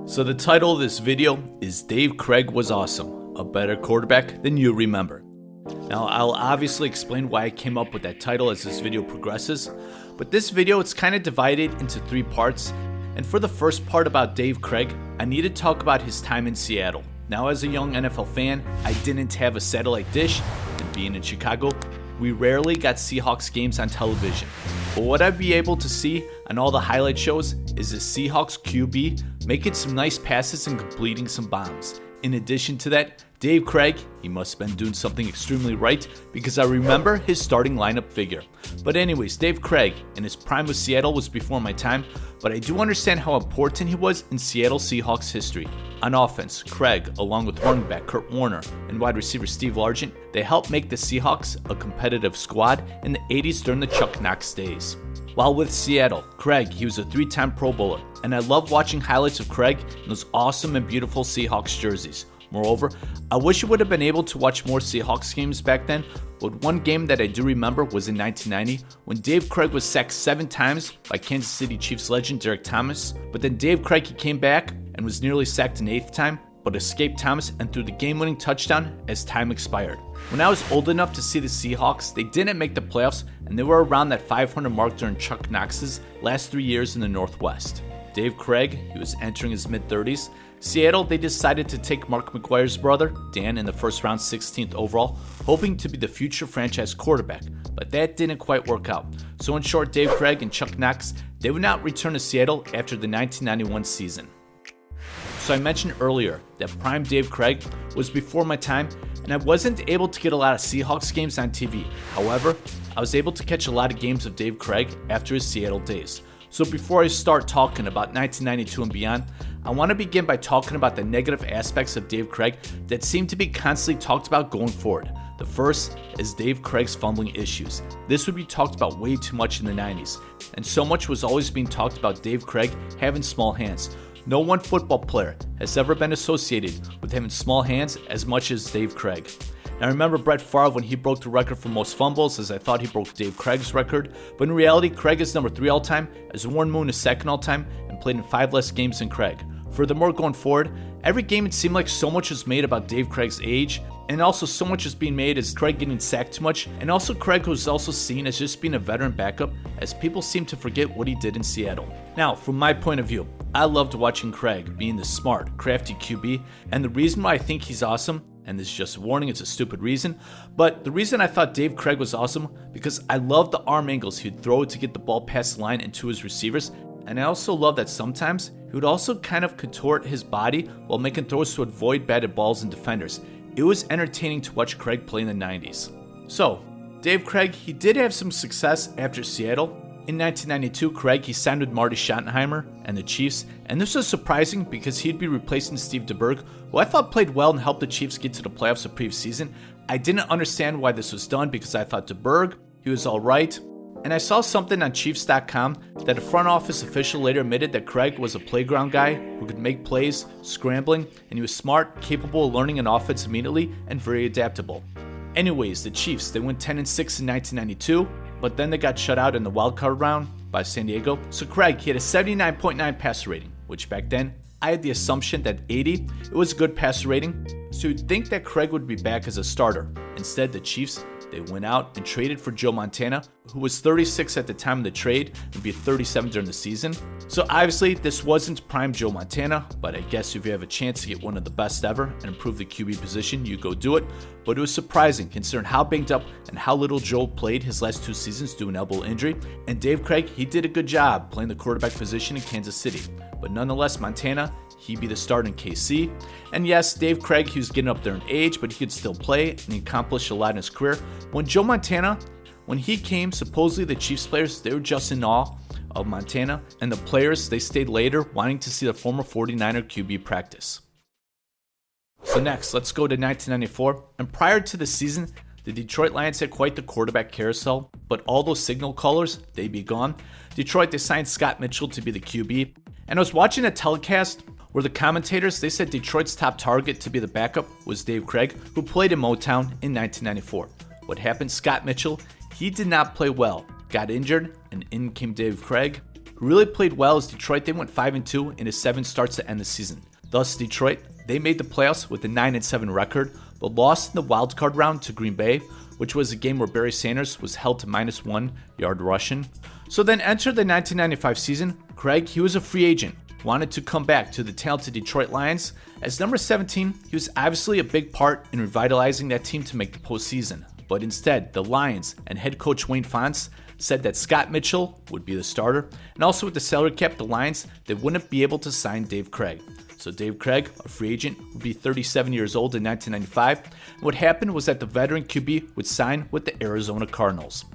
So the title of this video is Dave Krieg was awesome, a better quarterback than you remember. Now I'll obviously explain why I came up with that title as this video progresses, but this video it's kind of divided into three parts, and for the first part about Dave Krieg, I need to talk about his time in Seattle. Now as a young NFL fan, I didn't have a satellite dish, and being in Chicago, we rarely got Seahawks games on television. But what I'd be able to see on all the highlight shows is the Seahawks QB making some nice passes and completing some bombs. In addition to that, Dave Krieg, he must have been doing something extremely right because I remember his starting lineup figure. But anyways, Dave Krieg in his prime with Seattle was before my time, but I do understand how important he was in Seattle Seahawks history. On offense, Krieg, along with running back Kurt Warner and wide receiver Steve Largent, they helped make the Seahawks a competitive squad in the 80s during the Chuck Knox days. While with Seattle, Krieg, he was a 3-time Pro Bowler, and I love watching highlights of Krieg in those awesome and beautiful Seahawks jerseys. Moreover, I wish I would have been able to watch more Seahawks games back then, but one game that I do remember was in 1990 when Dave Krieg was sacked 7 times by Kansas City Chiefs legend Derek Thomas, but then Dave Krieg he came back and was nearly sacked an 8th time, but escaped Thomas and threw the game-winning touchdown as time expired. When I was old enough to see the Seahawks, they didn't make the playoffs and they were around that 500 mark during Chuck Knox's last 3 years in the Northwest. Dave Krieg, he was entering his mid-30s. Seattle, they decided to take Mark McGwire's brother, Dan, in the first round 16th overall, hoping to be the future franchise quarterback, but that didn't quite work out. So in short, Dave Krieg and Chuck Knox, they would not return to Seattle after the 1991 season. So I mentioned earlier that prime Dave Krieg was before my time, and I wasn't able to get a lot of Seahawks games on TV. However, I was able to catch a lot of games of Dave Krieg after his Seattle days. So before I start talking about 1992 and beyond, I want to begin by talking about the negative aspects of Dave Krieg that seem to be constantly talked about going forward. The first is Dave Krieg's fumbling issues. This would be talked about way too much in the 90s, and so much was always being talked about Dave Krieg having small hands. No one football player has ever been associated with having small hands as much as Dave Krieg. Now I remember Brett Favre when he broke the record for most fumbles, as I thought he broke Dave Krieg's record, but in reality Krieg is number 3 all time, as Warren Moon is 2nd all time and played in 5 less games than Krieg. Furthermore, going forward, every game it seemed like so much was made about Dave Krieg's age, and also so much is being made as Krieg getting sacked too much, and also Krieg was also seen as just being a veteran backup, as people seem to forget what he did in Seattle. Now, from my point of view, I loved watching Krieg being the smart, crafty QB, and the reason why I think he's awesome, and this is just a warning, it's a stupid reason, but the reason I thought Dave Krieg was awesome because I loved the arm angles he'd throw to get the ball past the line and to his receivers, and I also love that sometimes he would also kind of contort his body while making throws to avoid batted balls and defenders. It was entertaining to watch Krieg play in the 90s. So, Dave Krieg, he did have some success after Seattle. In 1992, Krieg, he signed with Marty Schottenheimer and the Chiefs, and this was surprising because he'd be replacing Steve DeBerg, who I thought played well and helped the Chiefs get to the playoffs the previous season. I didn't understand why this was done because I thought DeBerg, he was alright. And I saw something on Chiefs.com that a front office official later admitted that Krieg was a playground guy who could make plays, scrambling, and he was smart, capable of learning an offense immediately, and very adaptable. Anyways, the Chiefs, they went 10-6 in 1992, but then they got shut out in the wildcard round by San Diego. So Krieg, he had a 79.9 passer rating, which back then, I had the assumption that 80, it was a good passer rating, so you'd think that Krieg would be back as a starter. Instead, the Chiefs, they went out and traded for Joe Montana, who was 36 at the time of the trade and be 37 during the season. So obviously, this wasn't prime Joe Montana, but I guess if you have a chance to get one of the best ever and improve the QB position, you go do it. But it was surprising considering how banged up and how little Joe played his last 2 seasons due to an elbow injury. And Dave Krieg, he did a good job playing the quarterback position in Kansas City. But nonetheless, Montana, he'd be the starter in KC. And yes, Dave Krieg, he was getting up there in age, but he could still play and he accomplished a lot in his career. When Joe Montana, when he came, supposedly the Chiefs players, they were just in awe of Montana, and the players, they stayed later wanting to see the former 49er QB practice. So next, let's go to 1994, and prior to the season, the Detroit Lions had quite the quarterback carousel, but all those signal callers, they'd be gone. Detroit, they signed Scott Mitchell to be the QB, and I was watching a telecast where the commentators, they said Detroit's top target to be the backup was Dave Krieg, who played in Motown in 1994. What happened? Scott Mitchell, he did not play well, got injured, and in came Dave Krieg. who really played well as Detroit. They went 5-2 in his 7 starts to end the season. Thus, Detroit, they made the playoffs with a 9-7 record, but lost in the wildcard round to Green Bay, which was a game where Barry Sanders was held to -1 yard rushing. So then entered the 1995 season. Krieg, he was a free agent, wanted to come back to the talented Detroit Lions. As number 17, he was obviously a big part in revitalizing that team to make the postseason. But instead, the Lions and head coach Wayne Fontes said that Scott Mitchell would be the starter, and also with the salary cap, the Lions, they wouldn't be able to sign Dave Krieg. So Dave Krieg, a free agent, would be 37 years old in 1995. And what happened was that the veteran QB would sign with the Arizona Cardinals.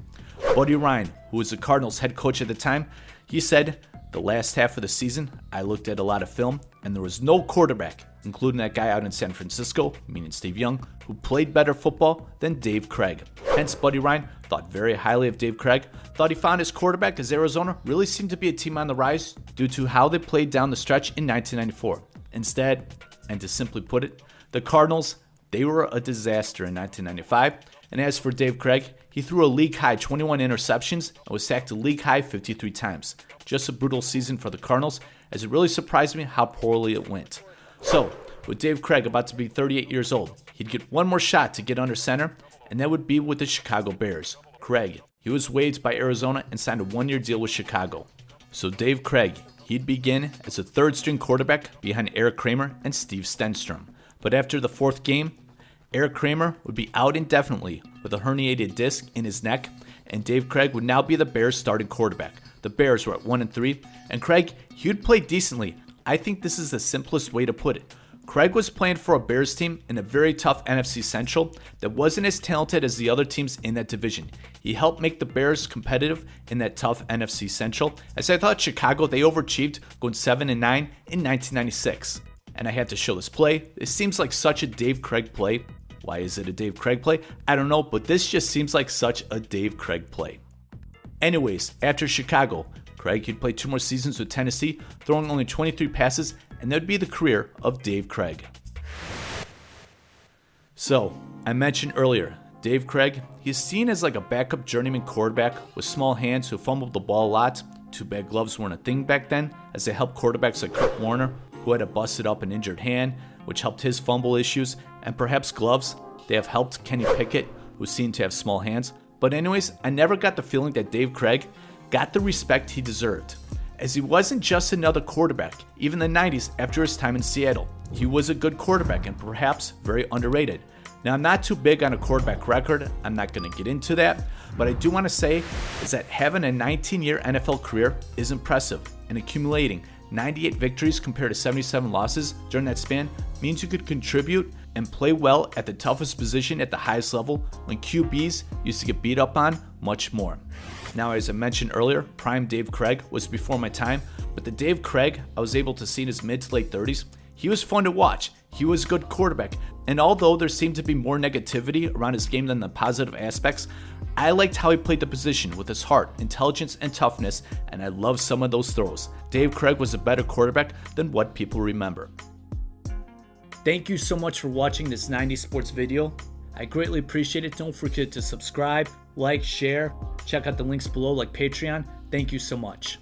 Buddy Ryan, who was the Cardinals head coach at the time, he said, "The last half of the season, I looked at a lot of film, and there was no quarterback, including that guy out in San Francisco, meaning Steve Young, who played better football than Dave Krieg." Hence, Buddy Ryan thought very highly of Dave Krieg, thought he found his quarterback as Arizona really seemed to be a team on the rise due to how they played down the stretch in 1994. Instead, and to simply put it, the Cardinals, they were a disaster in 1995. And as for Dave Krieg, he threw a league-high 21 interceptions and was sacked a league-high 53 times. Just a brutal season for the Cardinals, as it really surprised me how poorly it went. So, with Dave Krieg about to be 38 years old, he'd get one more shot to get under center, and that would be with the Chicago Bears. Krieg, he was waived by Arizona and signed a 1-year deal with Chicago. So Dave Krieg, he'd begin as a third-string quarterback behind Eric Kramer and Steve Stenstrom. But after the 4th game, Eric Kramer would be out indefinitely with a herniated disc in his neck, and Dave Krieg would now be the Bears' starting quarterback. The Bears were at 1-3, and Krieg, he would play decently. I think this is the simplest way to put it. Krieg was playing for a Bears team in a very tough NFC Central that wasn't as talented as the other teams in that division. He helped make the Bears competitive in that tough NFC Central, as I thought Chicago, they overachieved going 7-9 in 1996. And I had to show this play. This seems like such a Dave Krieg play. Why is it a Dave Krieg play? I don't know, but this just seems like such a Dave Krieg play. Anyways, after Chicago, Krieg could play 2 more seasons with Tennessee, throwing only 23 passes, and that would be the career of Dave Krieg. So, I mentioned earlier, Dave Krieg, he's seen as like a backup journeyman quarterback with small hands who fumbled the ball a lot. Too bad gloves weren't a thing back then, as they helped quarterbacks like Kurt Warner, who had a busted up and injured hand, which helped his fumble issues, and perhaps gloves, they have helped Kenny Pickett, who seemed to have small hands. But anyways, I never got the feeling that Dave Krieg got the respect he deserved, as he wasn't just another quarterback. Even in the 90s, after his time in Seattle, he was a good quarterback and perhaps very underrated. Now, I'm not too big on a quarterback record, I'm not going to get into that, but I do want to say is that having a 19-year NFL career is impressive, and accumulating 98 victories compared to 77 losses during that span means you could contribute and play well at the toughest position at the highest level when QBs used to get beat up on much more. Now, as I mentioned earlier, prime Dave Krieg was before my time, but the Dave Krieg I was able to see in his mid to late 30s, he was fun to watch. He was a good quarterback, and although there seemed to be more negativity around his game than the positive aspects, I liked how he played the position with his heart, intelligence, and toughness, and I loved some of those throws. Dave Krieg was a better quarterback than what people remember. Thank you so much for watching this 90s sports video. I greatly appreciate it. Don't forget to subscribe, like, share, check out the links below like Patreon. Thank you so much.